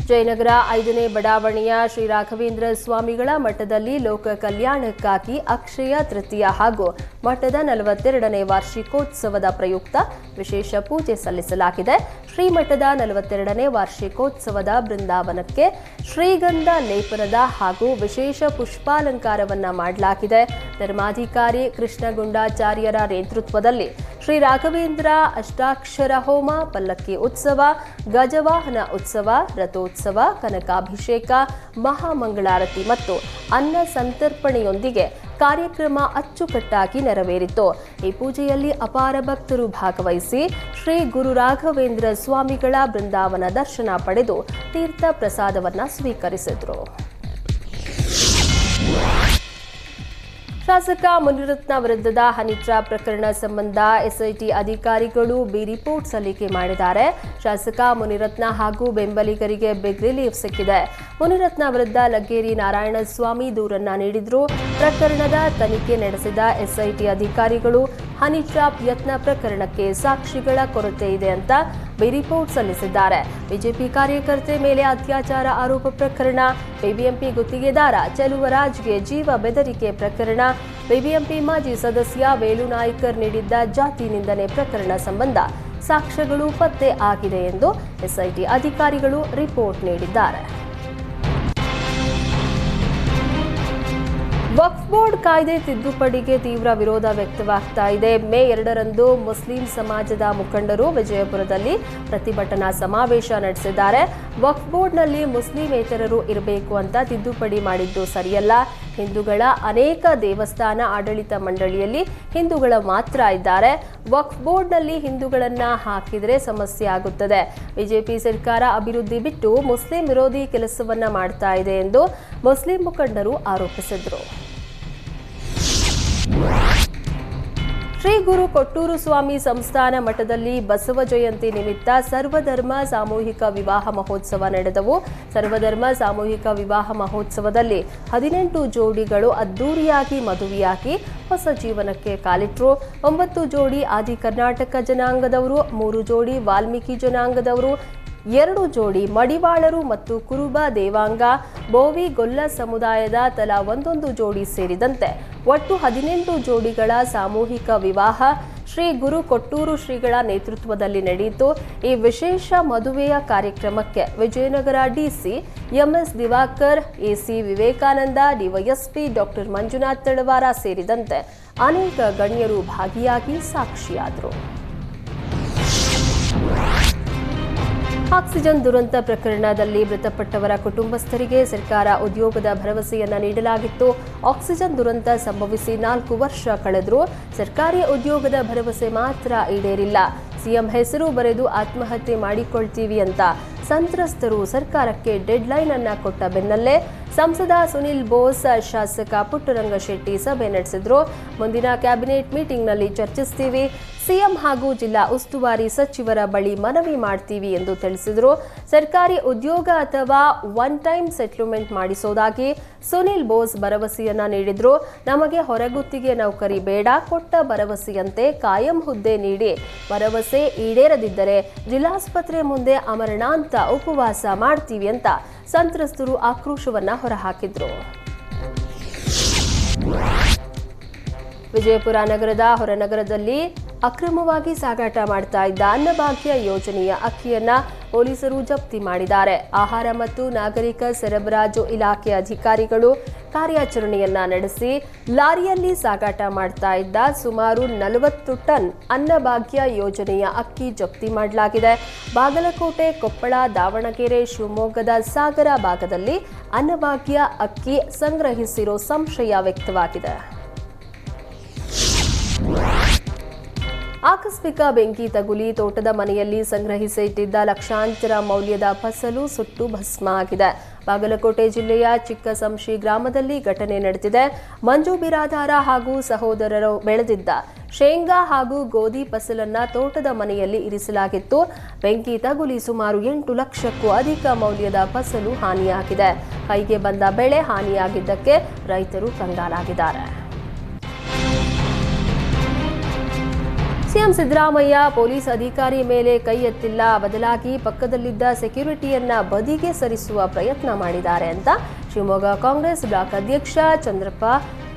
ಜಯನಗರ 5ನೇ ಬಡಾವಣೆಯ ಶ್ರೀ ರಾಘವೇಂದ್ರ ಸ್ವಾಮಿಗಳ ಮಠದಲ್ಲಿ ಲೋಕ ಕಲ್ಯಾಣಕ್ಕಾಗಿ ಅಕ್ಷಯ ತೃತೀಯ ಹಾಗೂ ಮಠದ 42ನೇ ವಾರ್ಷಿಕೋತ್ಸವದ ಪ್ರಯುಕ್ತ ವಿಶೇಷ ಪೂಜೆ ಸಲ್ಲಿಸಲಾಗಿದೆ. ಶ್ರೀಮಠದ 42ನೇ ವಾರ್ಷಿಕೋತ್ಸವದ ಬೃಂದಾವನಕ್ಕೆ ಶ್ರೀಗಂಧ ಲೇಪನದ ಹಾಗೂ ವಿಶೇಷ ಪುಷ್ಪಾಲಂಕಾರವನ್ನ ಮಾಡಲಾಗಿದೆ. ಧರ್ಮಾಧಿಕಾರಿ ಕೃಷ್ಣಗುಂಡಾಚಾರ್ಯರ ನೇತೃತ್ವದಲ್ಲಿ ಶ್ರೀ ರಾಘವೇಂದ್ರ ಅಷ್ಟಾಕ್ಷರ ಹೋಮ, ಪಲ್ಲಕ್ಕಿ ಉತ್ಸವ, ಗಜವಾಹನ ಉತ್ಸವ, ರಥೋತ್ಸವ, ಕನಕಾಭಿಷೇಕ, ಮಹಾಮಂಗಳಾರತಿ ಮತ್ತು ಅನ್ನ ಸಂತರ್ಪಣೆಯೊಂದಿಗೆ ಕಾರ್ಯಕ್ರಮ ಅಚ್ಚುಕಟ್ಟಾಗಿ ನೆರವೇರಿತು. ಈ ಪೂಜೆಯಲ್ಲಿ ಅಪಾರ ಭಕ್ತರು ಭಾಗವಹಿಸಿ ಶ್ರೀ ಗುರು ರಾಘವೇಂದ್ರ ಸ್ವಾಮಿಗಳ ಬೃಂದಾವನ ದರ್ಶನ ಪಡೆದು ತೀರ್ಥ ಪ್ರಸಾದವನ್ನ ಸ್ವೀಕರಿಸಿದರು. ಶಾಸಕ ಮುನಿರತ್ನ ವಿರುದ್ಧದ ಹನಿ ಟ್ರ್ಯಾಪ್ ಪ್ರಕರಣ ಸಂಬಂಧ ಎಸ್ಐಟಿ ಅಧಿಕಾರಿಗಳು ಬಿ ರಿಪೋರ್ಟ್ ಸಲ್ಲಿಕೆ ಮಾಡಿದ್ದಾರೆ. ಶಾಸಕ ಮುನಿರತ್ನ ಹಾಗೂ ಬೆಂಬಲಿಗರಿಗೆ ಬಿಗ್ ರಿಲೀಫ್ ಸಿಕ್ಕಿದೆ. ಮುನಿರತ್ನ ವಿರುದ್ಧ ಲಗ್ಗೇರಿ ನಾರಾಯಣಸ್ವಾಮಿ ದೂರನ್ನ ನೀಡಿದ್ರು. ಪ್ರಕರಣದ ತನಿಖೆ ನಡೆಸಿದ ಎಸ್ಐಟಿ ಅಧಿಕಾರಿಗಳು ಹನಿ ಟ್ರ್ಯಾಪ್ ಯತ್ನ ಪ್ರಕರಣಕ್ಕೆ ಸಾಕ್ಷಿಗಳ ಕೊರತೆ ಇದೆ ಅಂತ ಬಿ ರಿಪೋರ್ಟ್ ಸಲ್ಲಿಸಿದ್ದಾರೆ. ಬಿಜೆಪಿ ಕಾರ್ಯಕರ್ತೆ ಮೇಲೆ ಅತ್ಯಾಚಾರ ಆರೋಪ ಪ್ರಕರಣ, ಬಿಬಿಎಂಪಿ ಗುತ್ತಿಗೆದಾರ ಚೆಲುವರಾಜ್ಗೆ ಜೀವ ಬೆದರಿಕೆ ಪ್ರಕರಣ, ಬಿಬಿಎಂಪಿ ಮಾಜಿ ಸದಸ್ಯ ವೇಲು ನಾಯ್ಕರ್ ನೀಡಿದ್ದ ಜಾತಿ ನಿಂದನೆ ಪ್ರಕರಣ ಸಂಬಂಧ ಸಾಕ್ಷ್ಯಗಳು ಪತ್ತೆ ಆಗಿದೆ ಎಂದು ಎಸ್ಐಟಿ ಅಧಿಕಾರಿಗಳು ರಿಪೋರ್ಟ್ ನೀಡಿದ್ದಾರೆ. ವಕ್ಫ್ ಬೋರ್ಡ್ ಕಾಯ್ದೆ ತಿದ್ದುಪಡಿಗೆ ತೀವ್ರ ವಿರೋಧ ವ್ಯಕ್ತವಾಗ್ತಾ ಇದೆ. ಮೇ 2ರಂದು ಮುಸ್ಲಿಂ ಸಮಾಜದ ಮುಖಂಡರು ವಿಜಯಪುರದಲ್ಲಿ ಪ್ರತಿಭಟನಾ ಸಮಾವೇಶ ನಡೆಸಿದ್ದಾರೆ. ವಕ್ಫ್ ಬೋರ್ಡ್ನಲ್ಲಿ ಮುಸ್ಲಿಮೇತರರು ಇರಬೇಕು ಅಂತ ತಿದ್ದುಪಡಿ ಮಾಡಿದ್ದು ಸರಿಯಲ್ಲ. ಹಿಂದೂಗಳ ಅನೇಕ ದೇವಸ್ಥಾನ ಆಡಳಿತ ಮಂಡಳಿಯಲ್ಲಿ ಹಿಂದೂಗಳ ಮಾತ್ರ ಇದ್ದಾರೆ. ವಕ್ಫ್ ಬೋರ್ಡ್ನಲ್ಲಿ ಹಿಂದೂಗಳನ್ನ ಹಾಕಿದರೆ ಸಮಸ್ಯೆ ಆಗುತ್ತದೆ. ಬಿಜೆಪಿ ಸರ್ಕಾರ ಅಭಿವೃದ್ಧಿ ಬಿಟ್ಟು ಮುಸ್ಲಿಂ ವಿರೋಧಿ ಕೆಲಸವನ್ನ ಮಾಡ್ತಾ ಇದೆ ಎಂದು ಮುಸ್ಲಿಂ ಮುಖಂಡರು ಆರೋಪಿಸಿದರು. ಶ್ರೀ ಗುರು ಕೊಟ್ಟೂರು ಸ್ವಾಮಿ ಸಂಸ್ಥಾನ ಮಠದಲ್ಲಿ ಬಸವ ಜಯಂತಿ ನಿಮಿತ್ತ ಸರ್ವಧರ್ಮ ಸಾಮೂಹಿಕ ವಿವಾಹ ಮಹೋತ್ಸವ ನಡೆದವು. ಸರ್ವಧರ್ಮ ಸಾಮೂಹಿಕ ವಿವಾಹ ಮಹೋತ್ಸವದಲ್ಲಿ 18 ಜೋಡಿಗಳು ಅದ್ದೂರಿಯಾಗಿ ಮದುವೆಯಾಗಿ ಹೊಸ ಜೀವನಕ್ಕೆ ಕಾಲಿಟ್ಟರು. 9 ಜೋಡಿ ಆದಿ ಕರ್ನಾಟಕ ಜನಾಂಗದವರು, 3 ಜೋಡಿ ವಾಲ್ಮೀಕಿ ಜನಾಂಗದವರು, 2 ಜೋಡಿ ಮಡಿವಾಳರು ಮತ್ತು ಕುರುಬ ದೇವಾಂಗ, ಬೋವಿ ಗೊಲ್ಲ ಸಮುದಾಯದ ತಲಾ 1 ಜೋಡಿ ಸೇರಿದಂತೆ ಒಟ್ಟು 18 ಜೋಡಿಗಳ ಸಾಮೂಹಿಕ ವಿವಾಹ ಶ್ರೀ ಗುರು ಕೊಟ್ಟೂರು ಶ್ರೀಗಳ ನೇತೃತ್ವದಲ್ಲಿ ನಡೆಯಿತು. ಈ ವಿಶೇಷ ಮದುವೆಯ ಕಾರ್ಯಕ್ರಮಕ್ಕೆ Vijayanagara DC MS Diwakar, AC Vivekananda, DYSP doctor Manjunath Talawar ಸೇರಿದಂತೆ ಅನೇಕ ಗಣ್ಯರು ಭಾಗಿಯಾಗಿ ಸಾಕ್ಷಿಯಾದರು. ಆಕ್ಸಿಜನ್ ದುರಂತ ಪ್ರಕರಣದಲ್ಲಿ ಮೃತಪಟ್ಟವರ ಕುಟುಂಬಸ್ಥರಿಗೆ ಸರ್ಕಾರ ಉದ್ಯೋಗದ ಭರವಸೆಯನ್ನ ನೀಡಲಾಗಿತ್ತು. ಆಕ್ಸಿಜನ್ ದುರಂತ ಸಂಭವಿಸಿ 4 ವರ್ಷ ಕಳೆದರೂ ಸರ್ಕಾರಿ ಉದ್ಯೋಗದ ಭರವಸೆ ಮಾತ್ರ ಈಡೇರಿಲ್ಲ. ಸಿಎಂ ಹೆಸರು ಬರೆದು ಆತ್ಮಹತ್ಯೆ ಮಾಡಿಕೊಳ್ತೀವಿ ಅಂತ ಸಂತ್ರಸ್ತರು ಸರ್ಕಾರಕ್ಕೆ ಡೆಡ್ಲೈನ್ ಅನ್ನ ಕೊಟ್ಟ ಬೆನ್ನಲ್ಲೇ ಸಂಸದ ಸುನಿಲ್ ಬೋಸ್, ಶಾಸಕ ಪುಟ್ಟರಂಗಶೆಟ್ಟಿ ಸಭೆ ನಡೆಸಿದ್ರು. ಮುಂದಿನ ಕ್ಯಾಬಿನೆಟ್ ಮೀಟಿಂಗ್ನಲ್ಲಿ ಚರ್ಚಿಸ್ತೀವಿ, ಸಿಎಂ ಹಾಗೂ ಜಿಲ್ಲಾ ಉಸ್ತುವಾರಿ ಸಚಿವರ ಬಳಿ ಮನವಿ ಮಾಡ್ತೀವಿ ಎಂದು ತಿಳಿಸಿದರು. ಸರ್ಕಾರಿ ಉದ್ಯೋಗ ಅಥವಾ ಒನ್ ಟೈಮ್ ಸೆಟ್ಲ್ಮೆಂಟ್ ಮಾಡಿಸೋದಾಗಿ ಸುನಿಲ್ ಬೋಸ್ ಭರವಸೆಯನ್ನ ನೀಡಿದ್ರು. ನಮಗೆ ಹೊರಗುತ್ತಿಗೆ ನೌಕರಿ ಬೇಡ, ಕೊಟ್ಟ ಭರವಸೆಯಂತೆ ಕಾಯಂ ಹುದ್ದೆ ನೀಡಿ, ಭರವಸೆ ಈಡೇರದಿದ್ದರೆ ಜಿಲ್ಲಾಸ್ಪತ್ರೆ ಮುಂದೆ ಅಮರಣಾಂತ ಉಪವಾಸ ಮಾಡ್ತೀವಿ ಅಂತ ಸಂತ್ರಸ್ತರು ಆಕ್ರೋಶವನ್ನ ಹೊರಹಾಕಿದ್ರು. ವಿಜಯಪುರ ನಗರದ ಹೊರನಗರದಲ್ಲಿ ಅಕ್ರಮವಾಗಿ ಸಾಗಾಟ ಮಾಡ್ತಾ ಇದ್ದ ಅನ್ನಭಾಗ್ಯ ಯೋಜನೆಯ ಅಕ್ಕಿಯನ್ನ ಪೊಲೀಸರು ಜಪ್ತಿ ಮಾಡಿದ್ದಾರೆ. ಆಹಾರ ಮತ್ತು ನಾಗರಿಕ ಸರಬರಾಜು ಇಲಾಖೆ ಅಧಿಕಾರಿಗಳು ಕಾರ್ಯಾಚರಣೆಯನ್ನ ನಡೆಸಿ ಲಾರಿಯಲ್ಲಿ ಸಾಗಾಟ ಮಾಡ್ತಾ ಇದ್ದ ಸುಮಾರು 40 ಟನ್ ಅನ್ನಭಾಗ್ಯ ಯೋಜನೆಯ ಅಕ್ಕಿ ಜಪ್ತಿ ಮಾಡಲಾಗಿದೆ. ಬಾಗಲಕೋಟೆ, ಕೊಪ್ಪಳ, ದಾವಣಗೆರೆ, ಶಿವಮೊಗ್ಗದ ಸಾಗರ ಭಾಗದಲ್ಲಿ ಅನ್ನಭಾಗ್ಯ ಅಕ್ಕಿ ಸಂಗ್ರಹಿಸಿರೋ ಸಂಶಯ ವ್ಯಕ್ತವಾಗಿದೆ. ಆಕಸ್ಮಿಕ ಬೆಂಕಿ ತಗುಲಿ ತೋಟದ ಮನೆಯಲ್ಲಿ ಸಂಗ್ರಹಿಸಿ ಇಟ್ಟಿದ್ದ ಲಕ್ಷಾಂತರ ಮೌಲ್ಯದ ಫಸಲು ಸುಟ್ಟು ಭಸ್ಮ ಆಗಿದೆ. ಬಾಗಲಕೋಟೆ ಜಿಲ್ಲೆಯ ಚಿಕ್ಕಸಂಶಿ ಗ್ರಾಮದಲ್ಲಿ ಘಟನೆ ನಡೆದಿದೆ. ಮಂಜು ಬಿರಾದಾರ ಹಾಗೂ ಸಹೋದರರು ಬೆಳೆದಿದ್ದ ಶೇಂಗಾ ಹಾಗೂ ಗೋಧಿ ಫಸಲನ್ನ ತೋಟದ ಮನೆಯಲ್ಲಿ ಇರಿಸಲಾಗಿತ್ತು. ಬೆಂಕಿ ತಗುಲಿ ಸುಮಾರು 8 ಲಕ್ಷಕ್ಕೂ ಅಧಿಕ ಮೌಲ್ಯದ ಫಸಲು ಹಾನಿಯಾಗಿದೆ. ಕೈಗೆ ಬಂದ ಬೆಳೆ ಹಾನಿಯಾಗಿದ್ದಕ್ಕೆ ರೈತರು ಕಂಗಾಲಾಗಿದ್ದಾರೆ. ಸಿಎಂ ಸಿದ್ದರಾಮಯ್ಯ ಪೊಲೀಸ್ ಅಧಿಕಾರಿ ಮೇಲೆ ಕೈ ಎತ್ತಿಲ್ಲ, ಬದಲಾಗಿ ಪಕ್ಕದಲ್ಲಿದ್ದ ಸೆಕ್ಯೂರಿಟಿಯನ್ನ ಬದಿಗೆ ಸರಿಸುವ ಪ್ರಯತ್ನ ಮಾಡಿದ್ದಾರೆ ಅಂತ ಶಿವಮೊಗ್ಗ ಕಾಂಗ್ರೆಸ್ ಬ್ಲಾಕ್ ಅಧ್ಯಕ್ಷ ಚಂದ್ರಪ್ಪ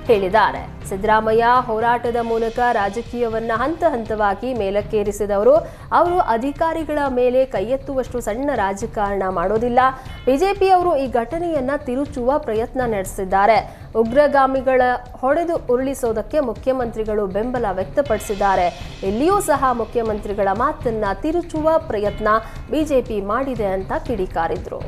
ಹೇಳಿದ್ದಾರೆ. ಸಿದ್ದರಾಮಯ್ಯ ಹೋರಾಟದ ಮೂಲಕ ರಾಜಕೀಯವನ್ನ ಹಂತ ಹಂತವಾಗಿ ಮೇಲಕ್ಕೇರಿಸಿದವರು. ಅವರು ಅಧಿಕಾರಿಗಳ ಮೇಲೆ ಕೈ ಎತ್ತುವಷ್ಟು ಸಣ್ಣ ರಾಜಕಾರಣ ಮಾಡೋದಿಲ್ಲ. ಬಿಜೆಪಿಯವರು ಈ ಘಟನೆಯನ್ನ ತಿರುಚುವ ಪ್ರಯತ್ನ ನಡೆಸಿದ್ದಾರೆ. ಉಗ್ರಗಾಮಿಗಳ ಹೊಡೆದು ಉರುಳಿಸೋದಕ್ಕೆ ಮುಖ್ಯಮಂತ್ರಿಗಳು ಬೆಂಬಲ ವ್ಯಕ್ತಪಡಿಸಿದ್ದಾರೆ. ಇಲ್ಲಿಯೂ ಸಹ ಮುಖ್ಯಮಂತ್ರಿಗಳ ಮಾತನ್ನ ತಿರುಚುವ ಪ್ರಯತ್ನ ಬಿಜೆಪಿ ಮಾಡಿದೆ ಅಂತ ಕಿಡಿಕಾರಿದ್ರು.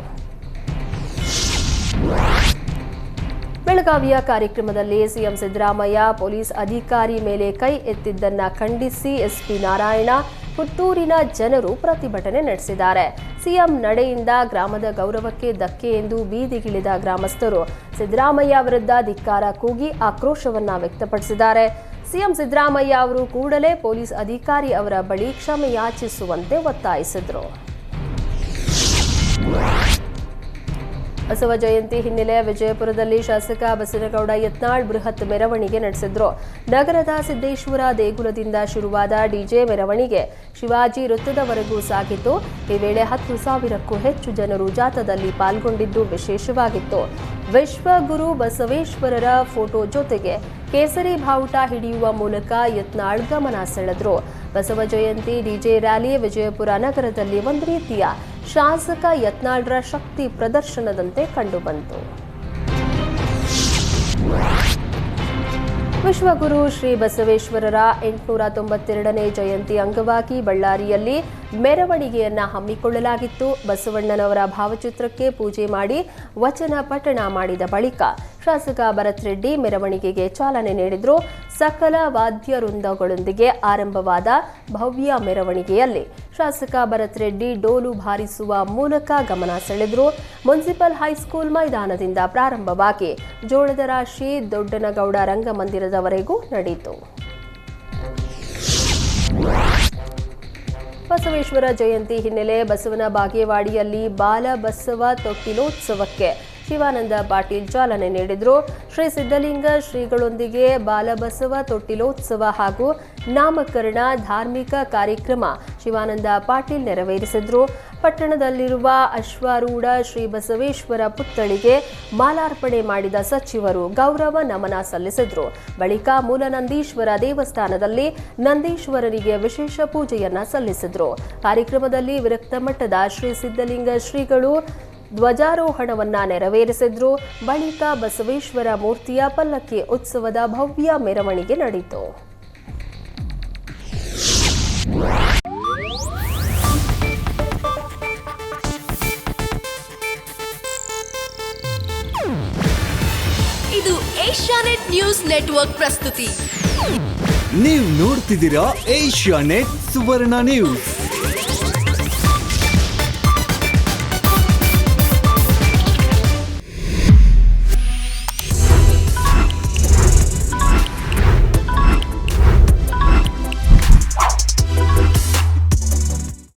ಬೆಳಗಾವಿಯ ಕಾರ್ಯಕ್ರಮದಲ್ಲಿ ಸಿಎಂ ಸಿದ್ದರಾಮಯ್ಯ ಪೊಲೀಸ್ ಅಧಿಕಾರಿ ಮೇಲೆ ಕೈ ಎತ್ತಿದ್ದನ್ನ ಖಂಡಿಸಿ ಎಸ್ಪಿ ನಾರಾಯಣ, ಪುತ್ತೂರಿನ ಜನರು ಪ್ರತಿಭಟನೆ ನಡೆಸಿದ್ದಾರೆ. ಸಿಎಂ ನಡೆಯಿಂದ ಗ್ರಾಮದ ಗೌರವಕ್ಕೆ ಧಕ್ಕೆ ಎಂದು ಬೀದಿಗಿಳಿದ ಗ್ರಾಮಸ್ಥರು ಸಿದ್ದರಾಮಯ್ಯ ವಿರುದ್ಧ ಧಿಕ್ಕಾರ ಕೂಗಿ ಆಕ್ರೋಶವನ್ನ ವ್ಯಕ್ತಪಡಿಸಿದ್ದಾರೆ. ಸಿಎಂ ಸಿದ್ದರಾಮಯ್ಯ ಅವರು ಕೂಡಲೇ ಪೊಲೀಸ್ ಅಧಿಕಾರಿ ಅವರ ಬಳಿ ಕ್ಷಮೆ ಯಾಚಿಸುವಂತೆ ಒತ್ತಾಯಿಸಿದರು. ಬಸವ ಜಯಂತಿ ಹಿನ್ನೆಲೆ ವಿಜಯಪುರದಲ್ಲಿ ಶಾಸಕ ಬಸನಗೌಡ ಯತ್ನಾಳ್ ಬೃಹತ್ ಮೆರವಣಿಗೆ ನಡೆಸಿದ್ರು. ನಗರದ ಸಿದ್ದೇಶ್ವರ ದೇಗುಲದಿಂದ ಶುರುವಾದ ಡಿಜೆ ಮೆರವಣಿಗೆ ಶಿವಾಜಿ ವೃತ್ತದವರೆಗೂ ಸಾಗಿತ್ತು. ಈ ವೇಳೆ 10,000ಕ್ಕೂ ಹೆಚ್ಚು ಜನರು ಜಾಥಾದಲ್ಲಿ ಪಾಲ್ಗೊಂಡಿದ್ದು ವಿಶೇಷವಾಗಿತ್ತು. ವಿಶ್ವಗುರು ಬಸವೇಶ್ವರರ ಫೋಟೋ ಜೊತೆಗೆ ಕೇಸರಿ ಬಾವುಟ ಹಿಡಿಯುವ ಮೂಲಕ ಯತ್ನಾಳ್ ಗಮನ ಸೆಳೆದ್ರು. ಬಸವ ಜಯಂತಿ ಡಿಜೆ ರ್ಯಾಲಿ ವಿಜಯಪುರ ನಗರದಲ್ಲಿ ಒಂದು ರೀತಿಯ ಶಾಸಕ ಯತ್ನಾಳ್ರ ಶಕ್ತಿ ಪ್ರದರ್ಶನದಂತೆ ಕಂಡುಬಂತು. ವಿಶ್ವಗುರು ಶ್ರೀ ಬಸವೇಶ್ವರರ 892ನೇ ಜಯಂತಿ ಅಂಗವಾಗಿ ಬಳ್ಳಾರಿಯಲ್ಲಿ ಮೆರವಣಿಗೆಯನ್ನ ಹಮ್ಮಿಕೊಳ್ಳಲಾಗಿತ್ತು. ಬಸವಣ್ಣನವರ ಭಾವಚಿತ್ರಕ್ಕೆ ಪೂಜೆ ಮಾಡಿ ವಚನ ಪಠಣ ಮಾಡಿದ ಬಳಿಕ ಶಾಸಕ ಭರತ್ ರೆಡ್ಡಿ ಮೆರವಣಿಗೆಗೆ ಚಾಲನೆ ನೀಡಿದ್ರು. ಸಕಲ ವಾದ್ಯ ವೃಂದಗಳೊಂದಿಗೆ ಆರಂಭವಾದ ಭವ್ಯ ಮೆರವಣಿಗೆಯಲ್ಲಿ ಶಾಸಕ ಭರತ್ ರೆಡ್ಡಿ ಡೋಲು ಬಾರಿಸುವ ಮೂಲಕ ಗಮನ ಸೆಳೆದ್ರು. ಮುನ್ಸಿಪಲ್ ಹೈಸ್ಕೂಲ್ ಮೈದಾನದಿಂದ ಪ್ರಾರಂಭವಾಗಿ ಜೋಳದ ರಾಶಿ ದೊಡ್ಡನಗೌಡ ರಂಗಮಂದಿರದವರೆಗೂ ನಡೆಯಿತು. ಬಸವೇಶ್ವರ ಜಯಂತಿ ಹಿನ್ನೆಲೆ ಬಸವನ ಬಾಗೇವಾಡಿಯಲ್ಲಿ ಬಾಲ ಬಸವ ತೊಟ್ಟಿಲೋತ್ಸವಕ್ಕೆ ಶಿವಾನಂದ ಪಾಟೀಲ್ ಚಾಲನೆ ನೀಡಿದರು. ಶ್ರೀ ಸಿದ್ಧಲಿಂಗ ಶ್ರೀಗಳೊಂದಿಗೆ ಬಾಲಬಸವ ತೊಟ್ಟಿಲೋತ್ಸವ ಹಾಗೂ ನಾಮಕರಣ ಧಾರ್ಮಿಕ ಕಾರ್ಯಕ್ರಮ ಶಿವಾನಂದ ಪಾಟೀಲ್ ನೆರವೇರಿಸಿದರು. ಪಟ್ಟಣದಲ್ಲಿರುವ ಅಶ್ವಾರೂಢ ಶ್ರೀ ಬಸವೇಶ್ವರ ಪುತ್ಥಳಿಗೆ ಮಾಲಾರ್ಪಣೆ ಮಾಡಿದ ಸಚಿವರು ಗೌರವ ನಮನ ಸಲ್ಲಿಸಿದರು. ಬಳಿಕ ಮೂಲನಂದೀಶ್ವರ ದೇವಸ್ಥಾನದಲ್ಲಿ ನಂದೀಶ್ವರರಿಗೆ ವಿಶೇಷ ಪೂಜೆಯನ್ನ ಸಲ್ಲಿಸಿದರು. ಕಾರ್ಯಕ್ರಮದಲ್ಲಿ ವಿರಕ್ತ ಮಠದ ಶ್ರೀ ಸಿದ್ಧಲಿಂಗ ಶ್ರೀಗಳು ಧ್ವಜಾರೋಹಣವನ್ನ ನೆರವೇರಿಸಿದ್ರು. ಬಳಿಕ ಬಸವೇಶ್ವರ ಮೂರ್ತಿಯ ಪಲ್ಲಕ್ಕಿ ಉತ್ಸವದ ಭವ್ಯ ಮೆರವಣಿಗೆ ನಡೆಯಿತು. ಇದು ಏಷ್ಯಾನೆಟ್ ನ್ಯೂಸ್ ನೆಟ್ವರ್ಕ್ ಪ್ರಸ್ತುತಿ. ನೀವು ನೋಡ್ತಿದ್ದೀರಾ ಏಷ್ಯಾನೆಟ್ ಸುವರ್ಣ ನ್ಯೂಸ್.